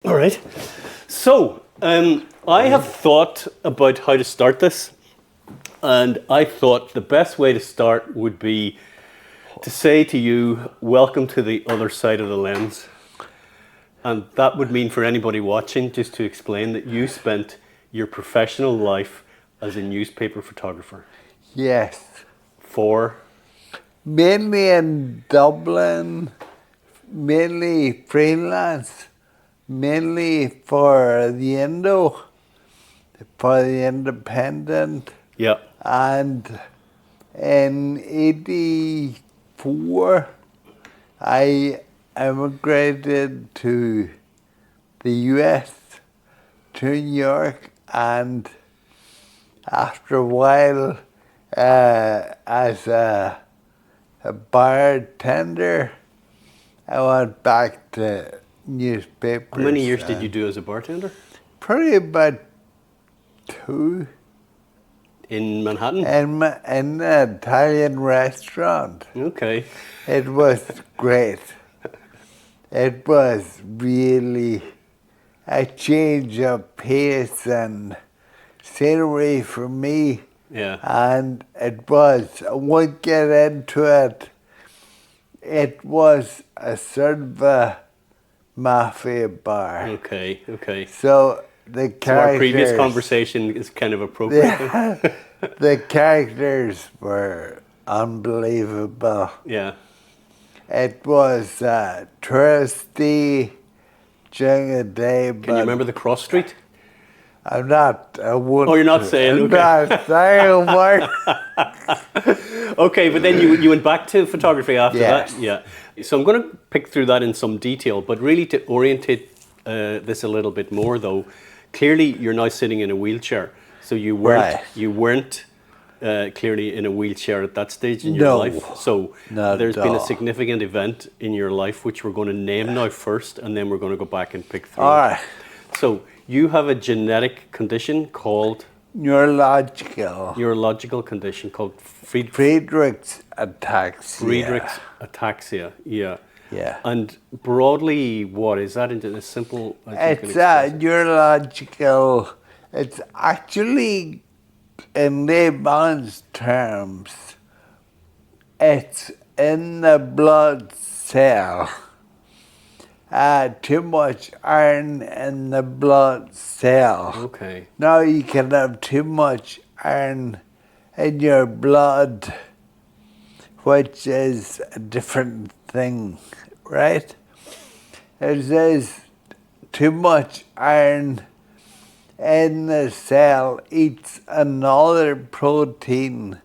All right. So, I have thought about how to start this, and I thought the best way to start would be to say to you, welcome to the other side of the lens. And that would mean for anybody watching, just to explain that you spent your professional life as a newspaper photographer. Yes. For? Mainly in Dublin, mainly freelance, mainly for the Independent. Yeah. And in 84, I emigrated to the US, to New York, and after a while, as a bartender, I went back to newspapers. How many years did you do as a bartender? Probably about 2. In Manhattan? In an Italian restaurant. Okay. It was great. It was really a change of pace and scenery for me. Yeah. And it was, I won't get into it, it was a sort of a mafia bar. Okay. So the characters... So our previous conversation is kind of appropriate. The characters were unbelievable. Yeah. It was touristy during the day, but... Can you remember the cross street? I wouldn't. Oh, you're not saying, okay. I'm not saying Mark. Okay, but then you went back to photography after Yes. that? Yeah. So I'm going to pick through that in some detail, but really to orientate this a little bit more though, clearly you're now sitting in a wheelchair. So you weren't clearly in a wheelchair at that stage in your life. So there's been a significant event in your life which we're going to name now first, and then we're going to go back and pick through. All right. So you have a genetic condition called? Neurological condition called Friedreich Ataxia. Friedreich Ataxia, yeah. Yeah. And broadly, what is that in as simple as you can It's express it? neurological. It's actually, in layman's terms, it's in the blood cell. Too much iron in the blood cell. Okay. Now you can have too much iron in your blood, which is a different thing, right? It says too much iron in the cell eats another protein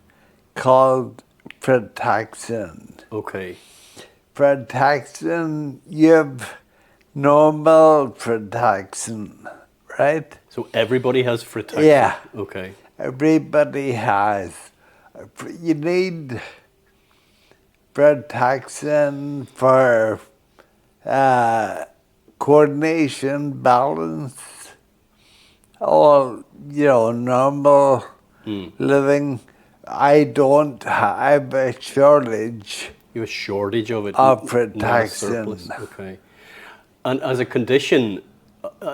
called frataxin. Okay. Frataxin, you have normal frataxin, right? So everybody has frataxin? Yeah. Okay. Everybody has. You need frataxin for coordination, balance, all, normal living. I don't have a shortage. You have a shortage of it? Of frataxin. Okay. And as a condition,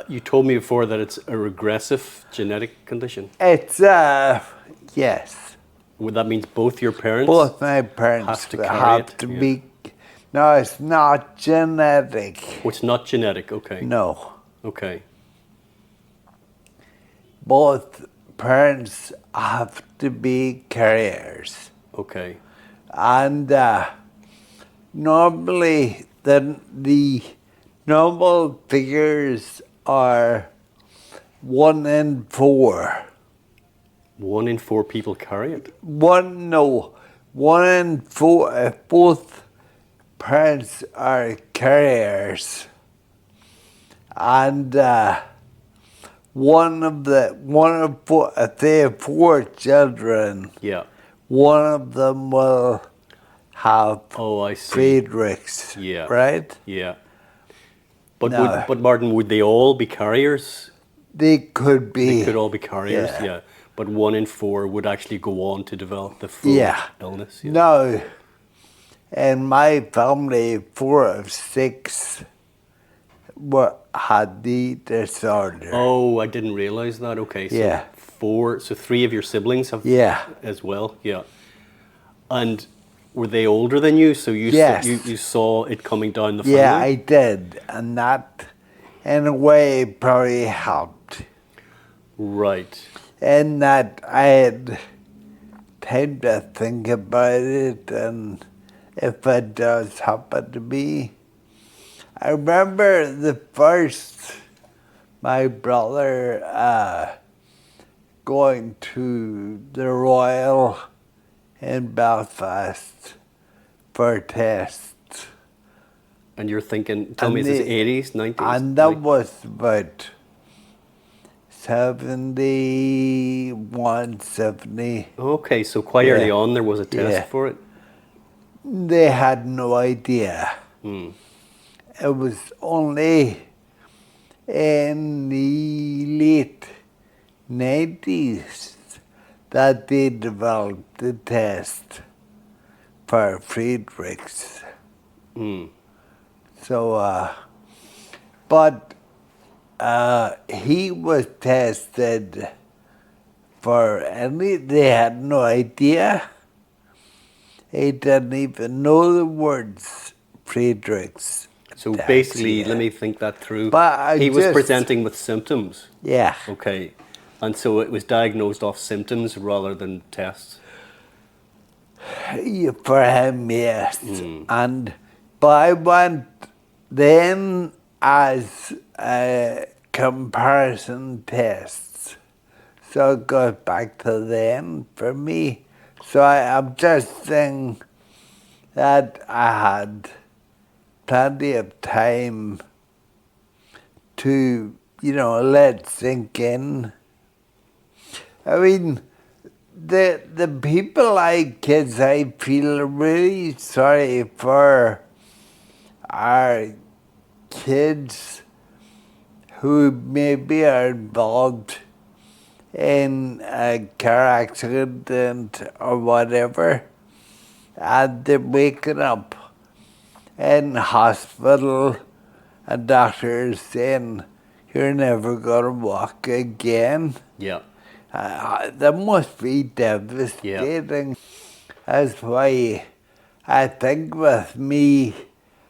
you told me before that it's a regressive genetic condition? It's, yes. Well, that means both your parents? Both my parents have to carry it? be. No, it's not genetic. Oh, it's not genetic, okay. No. Okay. Both parents have to be carriers. Okay. And normally the normal figures are 1 in 4. 1 in 4 people carry it? 1 in 4 if both parents are carriers. And if they have 4 children, yeah, one of them will have Friedrich's, right? Yeah. But Martin, would they all be carriers? They could be. They could all be carriers, yeah. But 1 in 4 would actually go on to develop the full illness. Yeah. No, in my family, 4 of 6 had the disorder. Oh, I didn't realize that. Okay, so Yeah. so 3 of your siblings have Yeah. as well. Yeah. And were they older than you? So Yes. you saw it coming down the Yeah, family? I did. And that, in a way, probably helped. Right. In that I had time to think about it, and if it does happen to me. I remember the first, my brother going to the Royal in Belfast for tests. And you're thinking, tell And me, is this the- 80s, 90s? And that was about 71, 70. Okay, so quite Yeah. early on there was a test Yeah. for it. They had no idea. It was only in the late 90s that they developed the test for Friedrich's. So, but he was tested for they had no idea. He didn't even know the words Friedrich's. So Ataxia. basically, let me think that through. But He was presenting with symptoms. Yeah. Okay. And so it was diagnosed off symptoms rather than tests. Yeah, for him, yes. But I went then as comparison tests. So it goes back to then for me. So I'm just saying that I had plenty of time to, let it sink in. I mean, the people kids, I feel really sorry for our kids who maybe are involved in a car accident or whatever, and they're waking up in hospital and doctors saying, you're never going to walk again. Yeah. That must be devastating. That's why I think with me,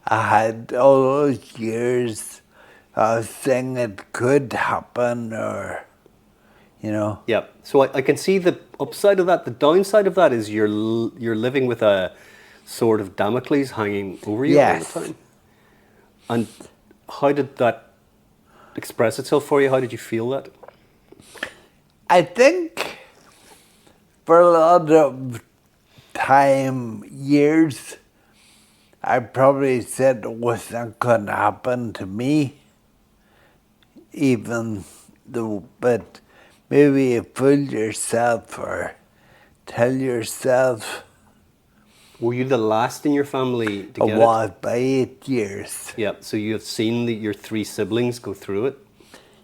I had all those years of saying it could happen or, Yeah. So I can see the upside of that. The downside of that is you're living with a sword of Damocles hanging over you Yes. all the time. And how did that express itself for you? How did you feel that? I think for a lot of years, I probably said it was not going to happen to me, even though, but maybe you fool yourself or tell yourself. Were you the last in your family to I get was by 8 years. Yeah, so you have seen your 3 siblings go through it?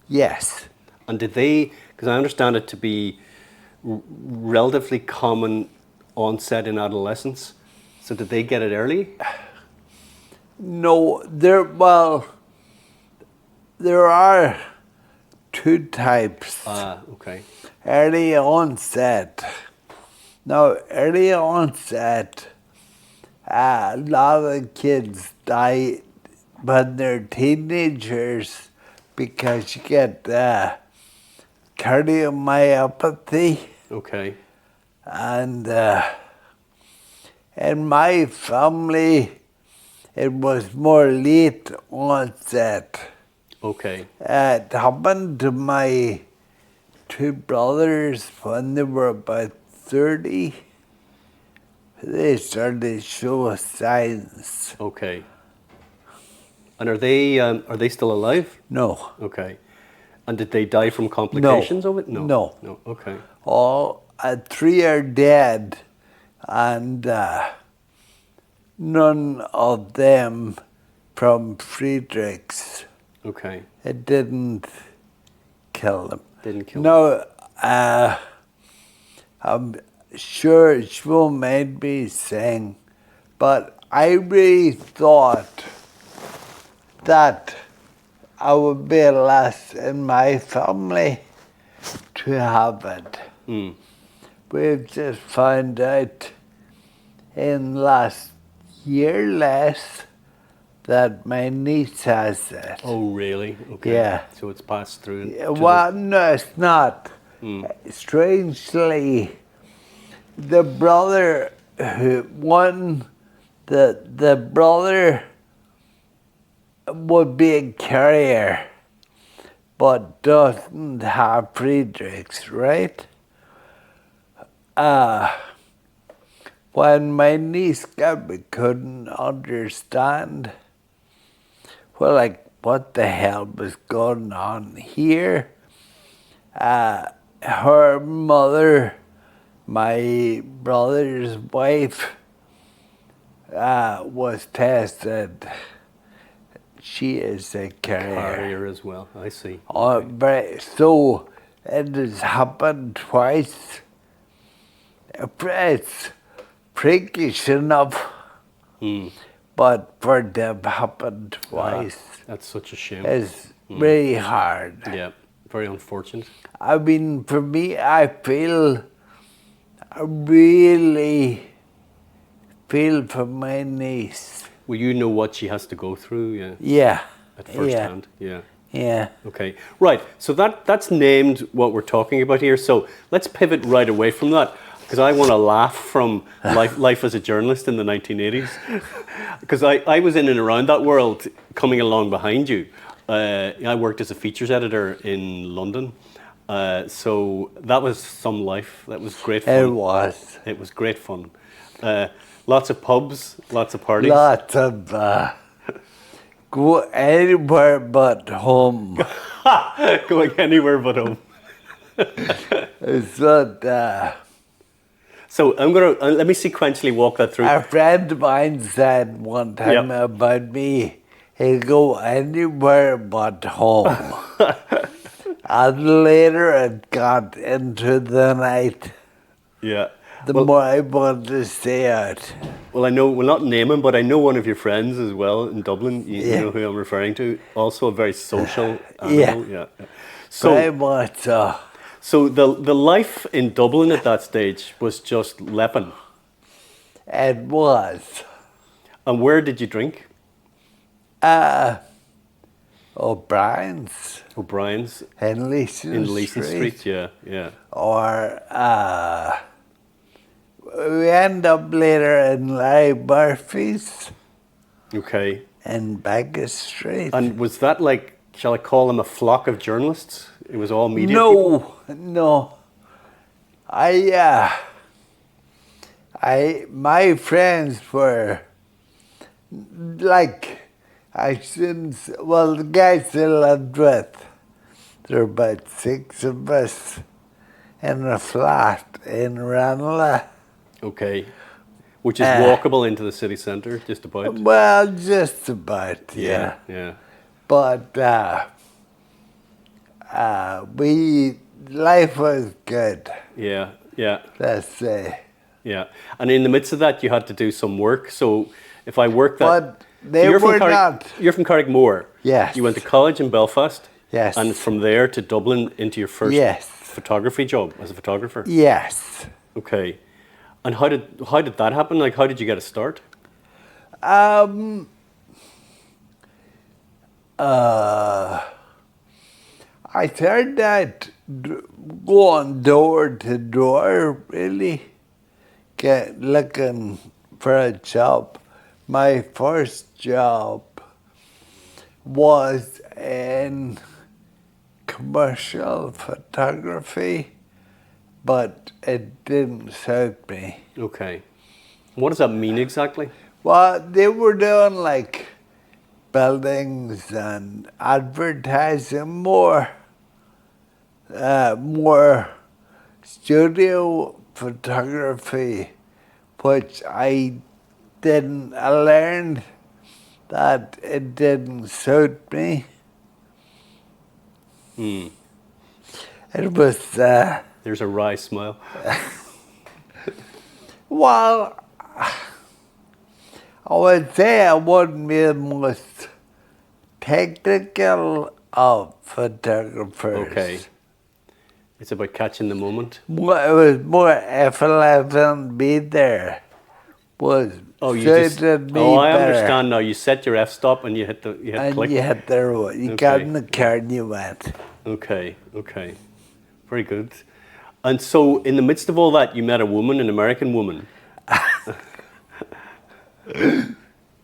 Yes. And did they, because I understand it to be relatively common onset in adolescence, so did they get it early? No, there are 2 types. Okay. Early onset. Now, early onset, a lot of kids die when they're teenagers because you get cardiomyopathy. Okay. And in my family, it was more late onset. Okay. It happened to my 2 brothers when they were about 30. They started to show signs. Okay. And are they still alive? No. Okay. And did they die from complications of it? No. No. Okay. All 3 are dead, and none of them from Friedrich's. Okay. It didn't kill them. Didn't kill No, I'm sure she won't mind me saying, but I really thought that I would be the last in my family to have it. Mm. We've just found out in last year less that my niece has it. Oh, really? Okay. Yeah. So it's passed through. Yeah, well, no, it's not. Strangely, the brother the brother would be a carrier, but doesn't have Friedrich's, right? When my niece got me, couldn't understand, well, like, what the hell was going on here? Her mother, my brother's wife, was tested. She is a carrier. Carrier as well. I see. So it has happened twice. It's freakish enough, but for it to have happened twice, That's such a shame. it's really hard. Yeah. Very unfortunate. I mean, for me, I really feel for my niece. Well, you know what she has to go through, yeah. Yeah. At first hand, yeah. Yeah. Okay, right. So that's named what we're talking about here. So let's pivot right away from that, because I want to laugh from life as a journalist in the 1980s, because I was in and around that world, coming along behind you. I worked as a features editor in London, so that was some life. That was great fun. It was. It was great fun. Lots of pubs, lots of parties. Lots of go anywhere but home. Going anywhere but home. It's not. So I'm gonna let me sequentially walk that through. A friend of mine said one time about me, he'll go anywhere but home. And later it got into the night. Yeah. The more I wanted to stay out. Well, I know, we'll not name him, but I know one of your friends as well in Dublin. You know who I'm referring to. Also a very social animal. Yeah. So, Very much so. So the life in Dublin at that stage was just lepping. It was. And where did you drink? O'Brien's. O'Brien's. In Leeson Street, yeah. Or we end up later in Larry Murphy's. Okay. In Baggett Street. And was that like, shall I call them a flock of journalists? It was all media people? No. My friends were like, the guys I lived with, there were about 6 of us in a flat in Ranelagh. Okay. Which is walkable into the city centre, just about? Well, just about, yeah. Yeah. But life was good. Yeah. Let's say. Yeah. And in the midst of that, you had to do some work. So if I work that... But they were not. You're from Carrickmore. Yes. You went to college in Belfast. Yes. And from there to Dublin into your first photography job as a photographer. Yes. Okay. And how did that happen? Like, how did you get a start? I started out going door to door, really, looking for a job. My first job was in commercial photography, but it didn't suit me. Okay. What does that mean exactly? Well, they were doing like buildings and advertising, more studio photography, which I learned that it didn't suit me. It was... There's a wry smile. Well, I would say I wouldn't be the most technical of photographers. Okay. It's about catching the moment. It was more F11 be there was suited me I better. understand now. You set your f-stop and you hit And click. you hit the road. You got in the car and you went. Okay. Very good. And so in the midst of all that, you met a woman, an American woman.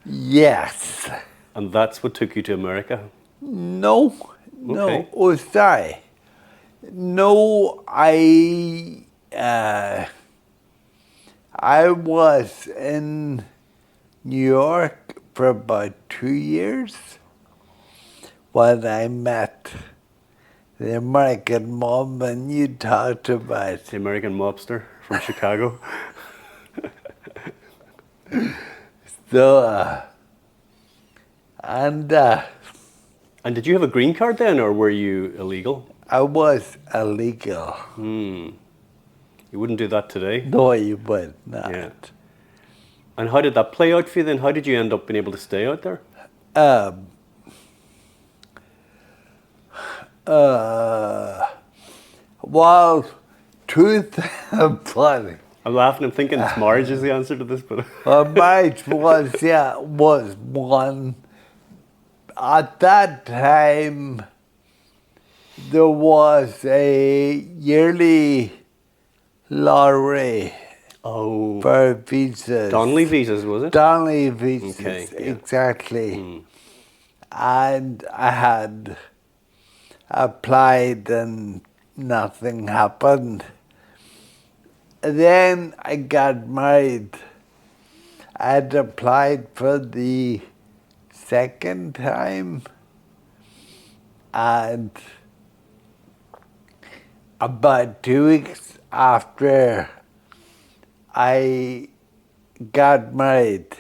Yes. And that's what took you to America? No. Okay. Oh, sorry. No, I was in New York for about 2 years when I met the American woman you talked about. The American mobster from Chicago. So, and And did you have a green card then, or were you illegal? I was illegal. You wouldn't do that today? No, you would not. Yeah. And how did that play out for you then? How did you end up being able to stay out there? Well, truth funny. I'm laughing, I'm thinking it's marriage is the answer to this, but... Marriage was one. At that time, there was a yearly lottery for visas. Donnelly visas, was it? Donnelly visas, Okay, yeah. exactly. And I had applied and nothing happened. Then I got married. I had applied for the second time, and about 2 weeks after I got married,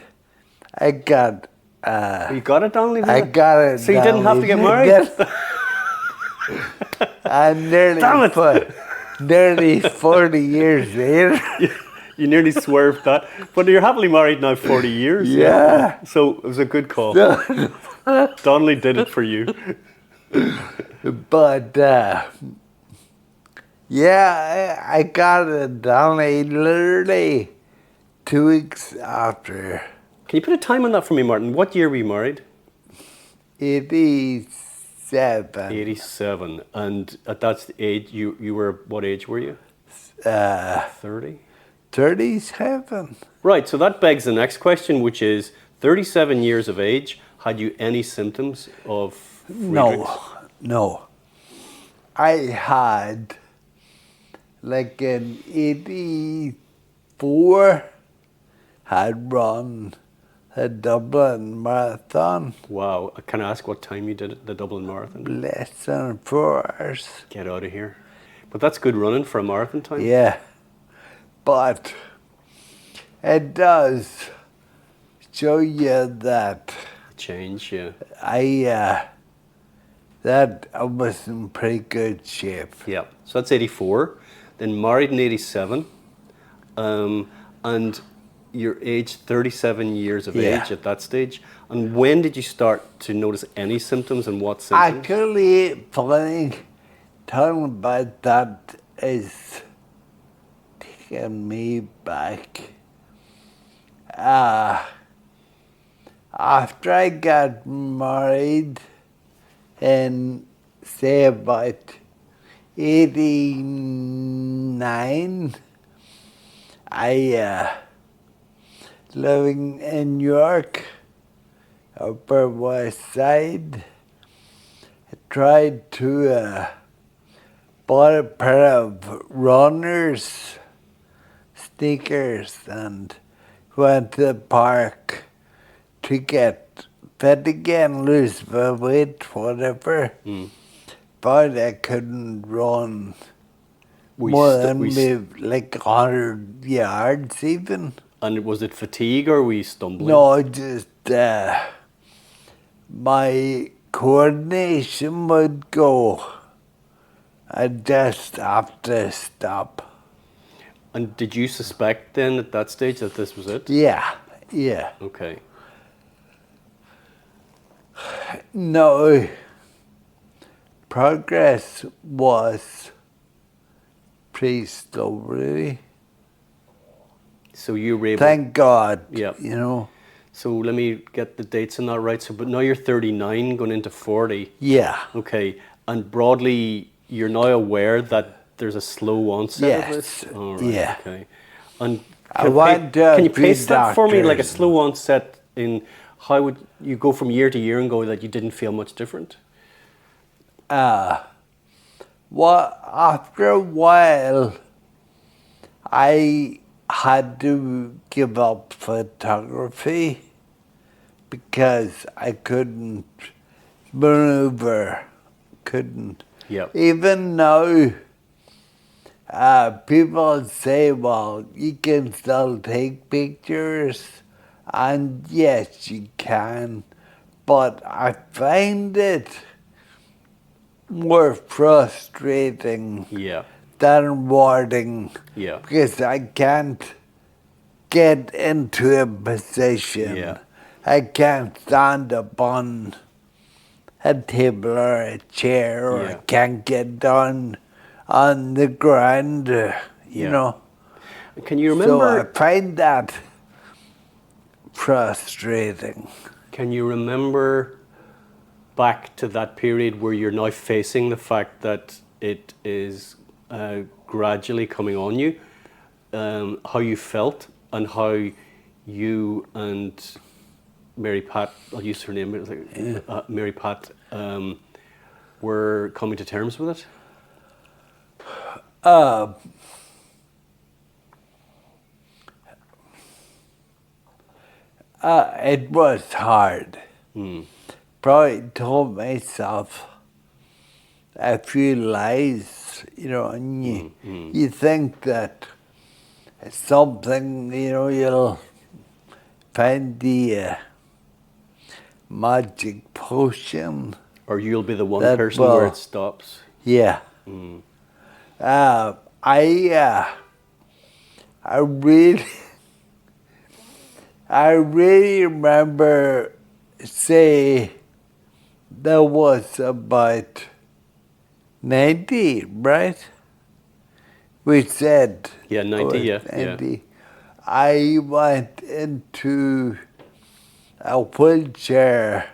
I got You got a Donnelly visa? I got it. So you didn't have to get married? And nearly 40 years later. You nearly swerved that. But you're happily married now 40 years. Yeah. So it was a good call. Donnelly did it for you. But, yeah, I got it Donnelly literally 2 weeks after. Can you put a time on that for me, Martin? What year were you married? 87. 87. And at that age, you were, what age were you? 30? 37. Right, so that begs the next question, which is 37 years of age, had you any symptoms of Friedreich's? No. I had, like in 84, had run a Dublin marathon. Wow. Can I ask what time you did it, the Dublin Marathon? Less than 4 hours. Get out of here. But that's good running for a marathon time. Yeah. But it does show you that Change, yeah. that I was in pretty good shape. Yeah. So that's 84. Then married in 87. And you're aged 37 years of age at that stage. And when did you start to notice any symptoms, and what symptoms? Actually, funny, talking about that is taking me back. After I got married in, say, about 89, I living in New York, Upper West Side, I tried to bought a pair of runners, sneakers, and went to the park to get fit again, lose my weight, whatever. But I couldn't run more than maybe like 100 yards even. And was it fatigue, or were you stumbling? No, just my coordination would go. I just have to stop. And did you suspect then at that stage that this was it? Yeah. Okay. No, progress was pretty slow, really. So you were able. Thank God, Yeah. you know. So let me get the dates on that right. So, but now you're 39, going into 40. Yeah. Okay, and broadly, you're now aware that there's a slow onset of Yes. it. All right. Yeah. Okay. And I went to can a you few pace that for me, like a doctors. slow onset? In how would you go from year to year and go that you didn't feel much different? Well, after a while, I had to give up photography because I couldn't maneuver, couldn't. Yeah. Even now, people say, well, you can still take pictures, and yes, you can, but I find it more frustrating Yeah. than rewarding Yeah. because I can't get into a position. Yeah. I can't stand up on a table or a chair, or I Yeah. can't get down on the ground, you Yeah. know. Can you So I remember? find that frustrating. Can you remember back to that period where you're now facing the fact that it is gradually coming on you, how you felt and how you and Mary Pat, I'll use her name, it was like, Mary Pat, were coming to terms with it? It was hard. Mm. Probably told myself a few lies, you know, and you think that something, you know, you'll find the magic potion. Or you'll be the one That person where will- it stops? Yeah. I really, I really remember, say, there was about 90, right? We said. Yeah, 90, yeah, yeah. 90. I went into a wheelchair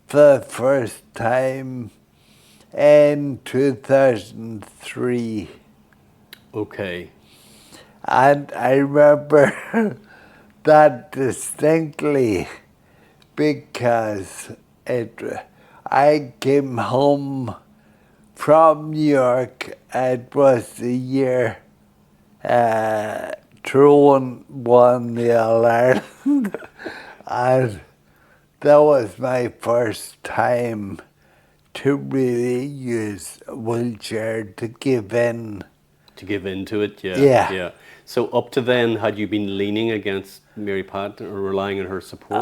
for the first time in 2003. Okay. And I remember that distinctly because I came home from New York. It was the year Tyrone won the All-Ireland. And that was my first time to really use a wheelchair to give in. To give in to it, yeah. Yeah. Yeah. So up to then, had you been leaning against Mary Pat or relying on her support?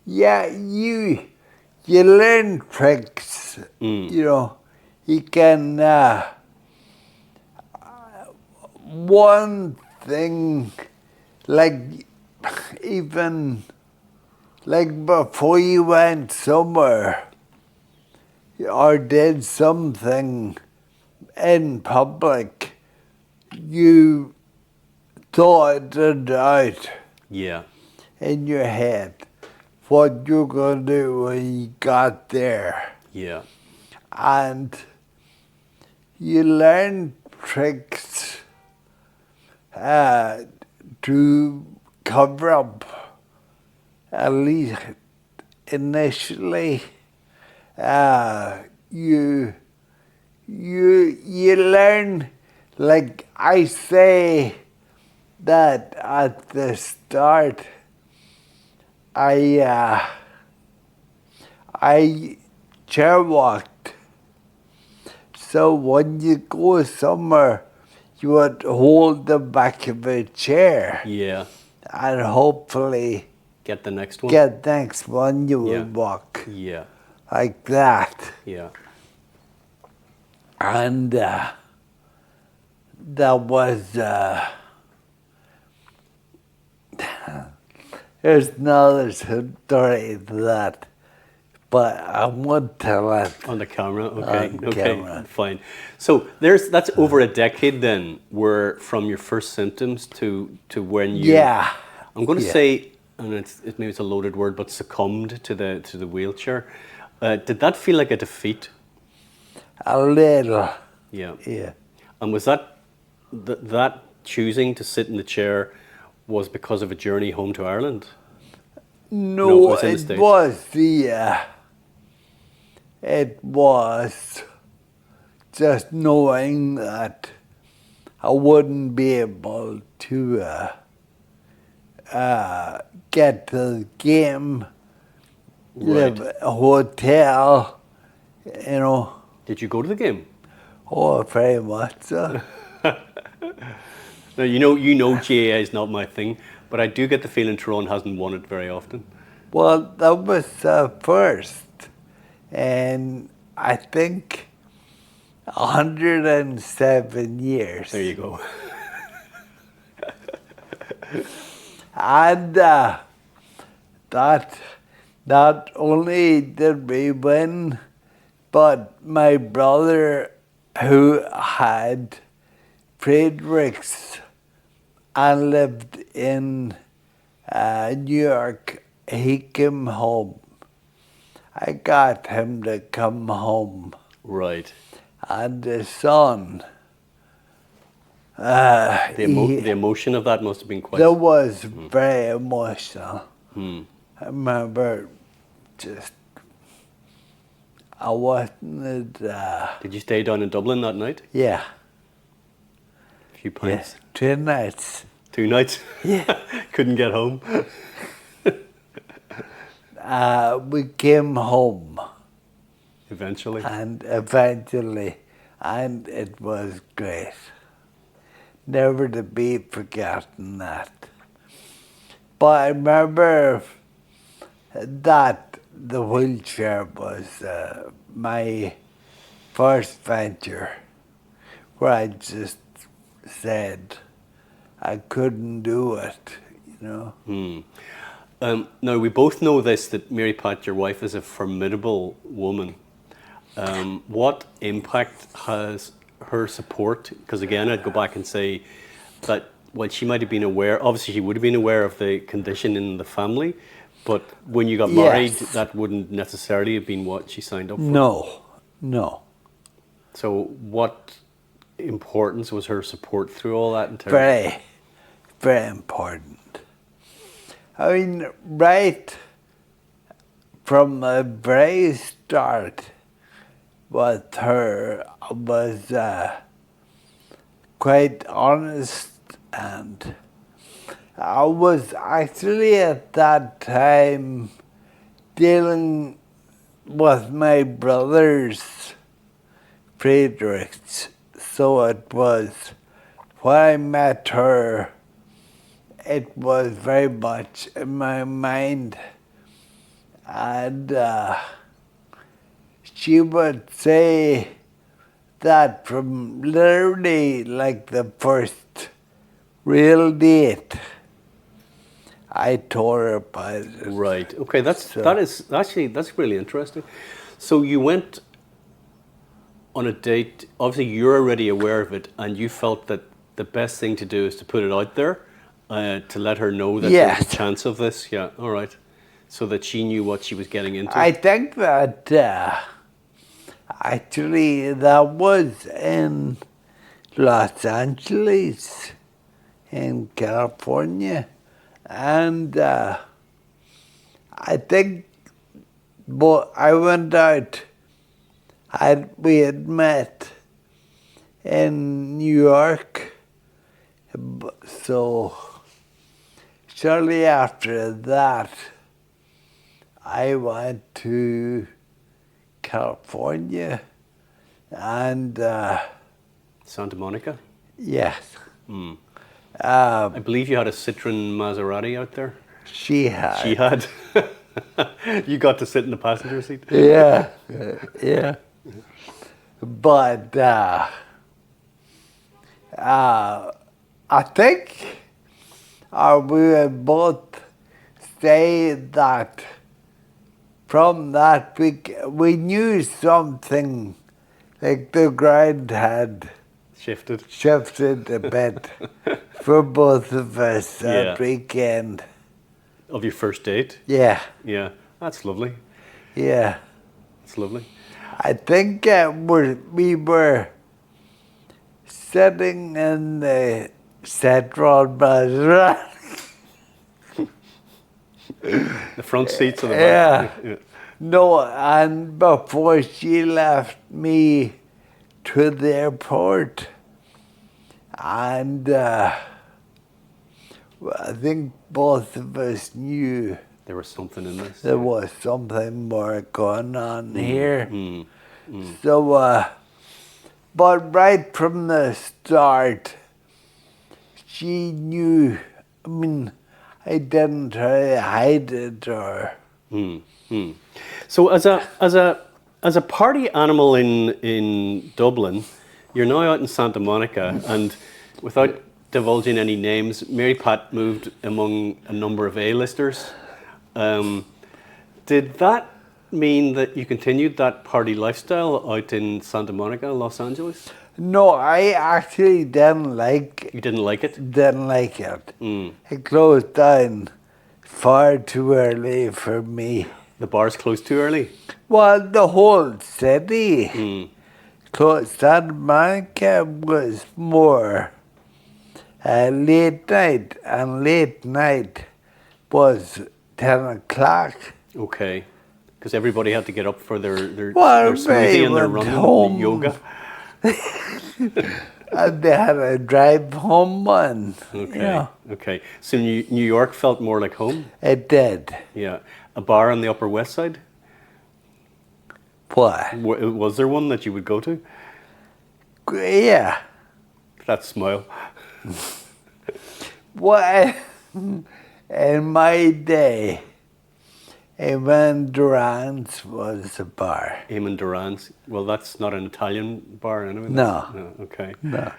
Yeah, you learn tricks, you know. You can, one thing, like, even, like before you went somewhere or did something in public, you thought it out Yeah. in your head what you're going to do when you got there. Yeah. And you learn tricks to cover up, at least initially. You learn, like I say, that at the start, I chair walked. So when you go somewhere, you would hold the back of a chair. Yeah. And hopefully Get the next one? get the next one you Yeah. would walk Yeah. like that. Yeah. And that was, there's another story to that. but I won't tell it. On the camera, okay, On okay, camera. fine. So that's over a decade then, where from your first symptoms to when you, Yeah. I'm going to Yeah. say, and maybe it's a loaded word, but succumbed to the wheelchair. Did that feel like a defeat? A little. Yeah. Yeah. And was that choosing to sit in the chair was because of a journey home to Ireland? No, it No, was in the it States. was it was just knowing that I wouldn't be able to get to the game, live Right. at a hotel, you know. Did you go to the game? Oh, very much so. Now you know GAA is not my thing, but I do get the feeling Tyrone hasn't won it very often. Well, that was first, and I think 107 years. There you go. And that not only did we win, but my brother, who had Friedrich's and lived in New York, he came home. I got him to come home. Right. And the son, The emotion of that must have been quite. that was very emotional. Hmm. I remember just, I wasn't, Did you stay down in Dublin that night? yeah, A few pints. 2 nights. 2 nights. Yeah. Couldn't get home. We came home Eventually. and eventually, and it was great. Never to be forgotten that. But I remember that the wheelchair was my first venture, where I just said I couldn't do it, you know. Now, we both know this, that Mary Pat, your wife, is a formidable woman. What impact has her support? Because again, I'd go back and say that while she might have been aware, obviously she would have been aware of the condition in the family, but when you got married, Yes. that wouldn't necessarily have been what she signed up for. No. So what importance was her support through all that in terms? Very, very important. I mean, right from the very start with her, I was quite honest, and I was actually at that time dealing with my brother's Friedrich's. So it was, when I met her, it was very much in my mind. And she would say that from literally like the first real date, I told her about it. Right. Okay. That's really interesting. So you went on a date. Obviously, you're already aware of it, and you felt that the best thing to do is to put it out there, to let her know that there's Yes. a chance of this. Yeah. All right. So that she knew what she was getting into. I think that actually that was in Los Angeles, in California, and I think, but I went out. We had met in New York, so shortly after that, I went to California, and Santa Monica. yes, I believe you had a Citroen Maserati out there. she had. She had. You got to sit in the passenger seat. Yeah, yeah. But I think we would both say that from that we knew something, like the ground had Shifted. a bit for both of us Yeah. that weekend. Of your first date? Yeah, Yeah. That's lovely. yeah. That's lovely. I think we were sitting in the central bus. The front seats of the Yeah. back. Yeah. No, and before she left me to the airport, and I think both of us knew There was something in this. there was something more going on here. Mm. So, but right from the start, she knew. I mean, I didn't try to hide it or. So as a party animal in Dublin, you're now out in Santa Monica, and without divulging any names, Mary Pat moved among a number of A-listers. Did that mean that you continued that party lifestyle out in Santa Monica, Los Angeles? No, I actually didn't like. You didn't like it? Didn't like it. It closed down far too early for me. The bars closed too early? Well, the whole city closed. Santa Monica was more late night, and late night was 10 o'clock. Okay. Because everybody had to get up for their Well, smoothie and their went run home. and yoga. And they had a drive home one. Okay. Yeah, Okay. So New York felt more like home? it did. Yeah. A bar on the Upper West Side? What? Was there one that you would go to? Yeah. That smile. Well, in my day, Evan Duran's was a bar. Eamon Duran's. Well, that's not an Italian bar anyway. No. Okay. No.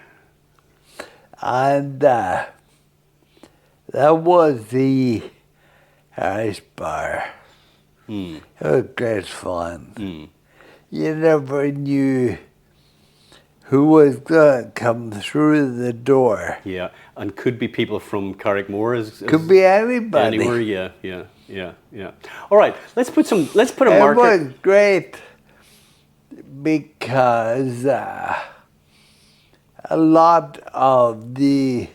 And that was the Irish bar. It was great fun. You never knew who was going to come through the door. Yeah. And could be people from Carrickmore Could be anybody. anywhere. Yeah. All right. Let's put a It marker. was great because a lot of the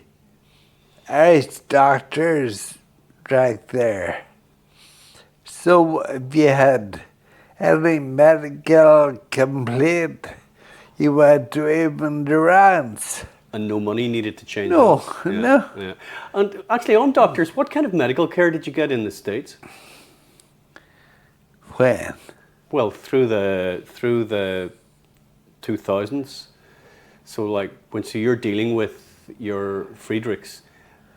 Irish doctors drank there. So if you had any medical complaint, you went to Eamon Duran's. And no money needed to change. No, that. no. Yeah. And actually, on doctors, what kind of medical care did you get in the States? When? Well, through the 2000s. So like so you're dealing with your Friedrichs,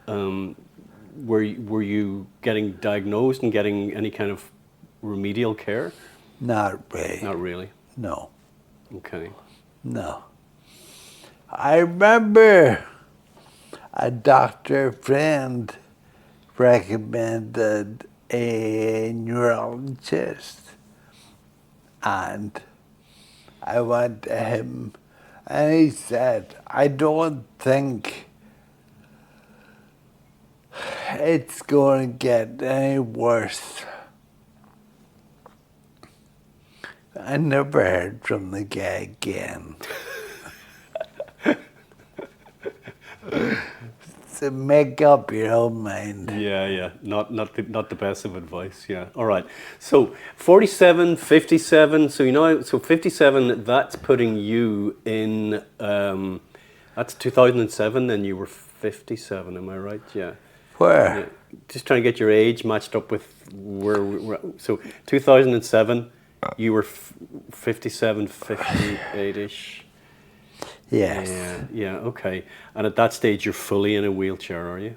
were you getting diagnosed and getting any kind of remedial care? Not really. Not really. No. Okay. No. I remember a doctor friend recommended a neurologist, and I went to him and he said, I don't think it's going to get any worse. I never heard from the guy again. So make up your own mind. Yeah. Not the best of advice. Yeah. All right. So 47, 57. So 57. That's putting you in. That's 2007, and you were 57. Am I right? Yeah. Where? Yeah. Just trying to get your age matched up with where. So 2007, you were 57, 58-ish. Yes. Yeah, okay. And at that stage, you're fully in a wheelchair, are you?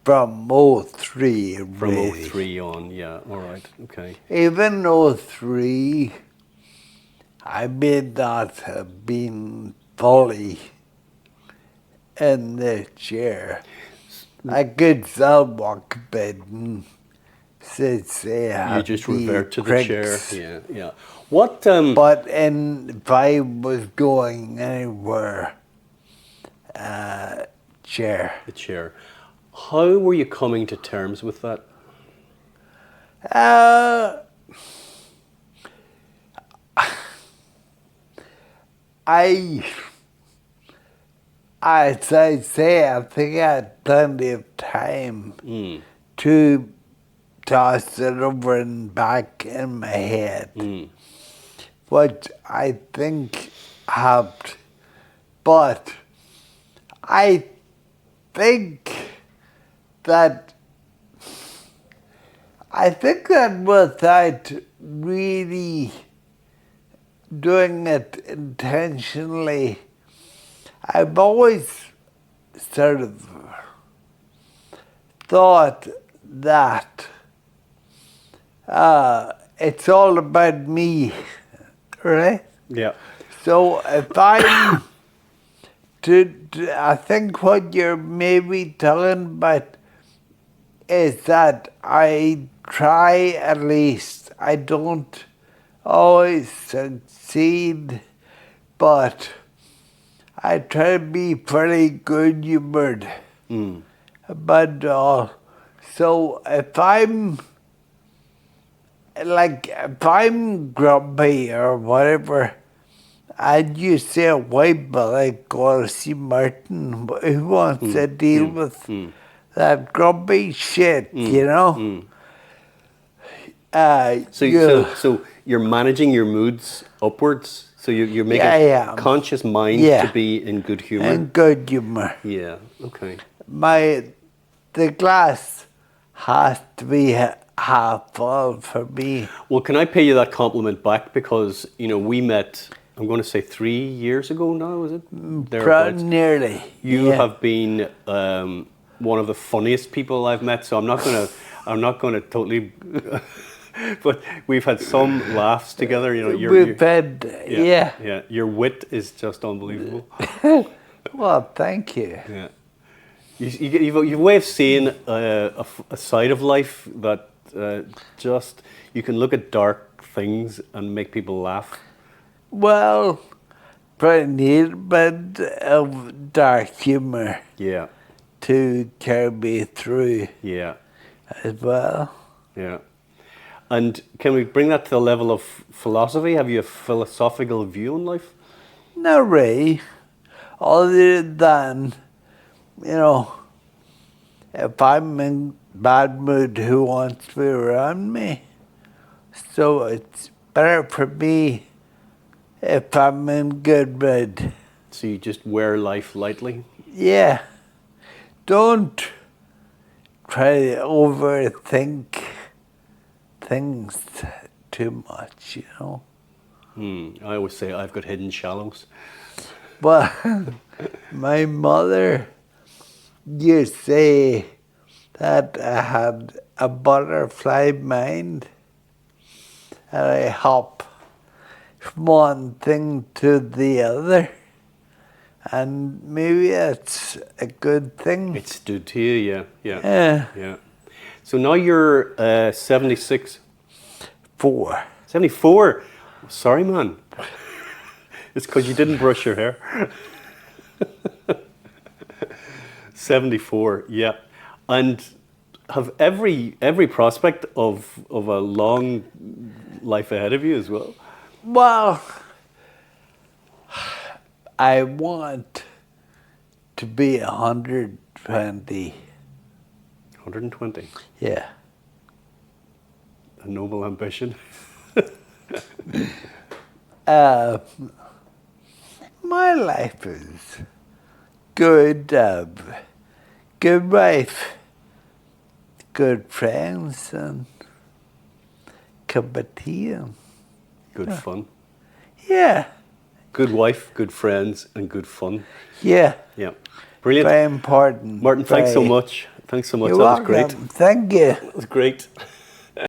From 03, From really. 03 on, yeah. All right, okay. Even 03, I may not have been fully in the chair. I could still walk a bit and since they You have just the revert to the chair. cricks. Yeah, yeah. What? But if I was going anywhere, chair. The chair. How were you coming to terms with that? As I say, I think I had plenty of time to toss it over and back in my head, which I think helped. But I think that without really doing it intentionally, I've always sort of thought that it's all about me, right? Yeah. So if I'm I think what you're maybe telling about is that I try at least. I don't always succeed, but I try to be pretty good humoured about it all. So if I'm grumpy or whatever, and you say, wait, but I go to see Martin, who wants to deal with that grumpy shit, you know? So you're managing your moods upwards. So you're making a conscious mind to be in good humour. In good humour. Yeah. Okay. The glass has to be half full for me. Well, can I pay you that compliment back? Because we met, I'm going to say 3 years ago now, is it? Nearly. You have been one of the funniest people I've met. So I'm not going to totally. But we've had some laughs together. We've had, yeah. Your wit is just unbelievable. Well, thank you. Yeah. You've a way of seeing a side of life that just you can look at dark things and make people laugh. Well, probably need a bit of dark humour. Yeah. To carry me through. Yeah. As well. Yeah. And can we bring that to the level of philosophy? Have you a philosophical view on life? Not really. Other than, if I'm in bad mood, who wants to be around me? So it's better for me if I'm in good mood. So you just wear life lightly? Yeah. Don't try to overthink things too much, I always say I've got hidden shallows. But my mother used to say that I had a butterfly mind, and I hop from one thing to the other, and maybe that's a good thing. It's due to you, yeah. So now you're 76? 74? Sorry, man. It's because you didn't brush your hair. 74, yeah. And have every prospect of a long life ahead of you as well? Well, I want to be 120. 120? Yeah. A noble ambition. My life is good. Good wife, good friends, and cup of tea. And, good fun. Yeah. Good wife, good friends, and good fun. Yeah. Yeah. Brilliant. Very important. Martin, thanks so much. Thanks so much. You're that welcome. was great. Thank you. That was great.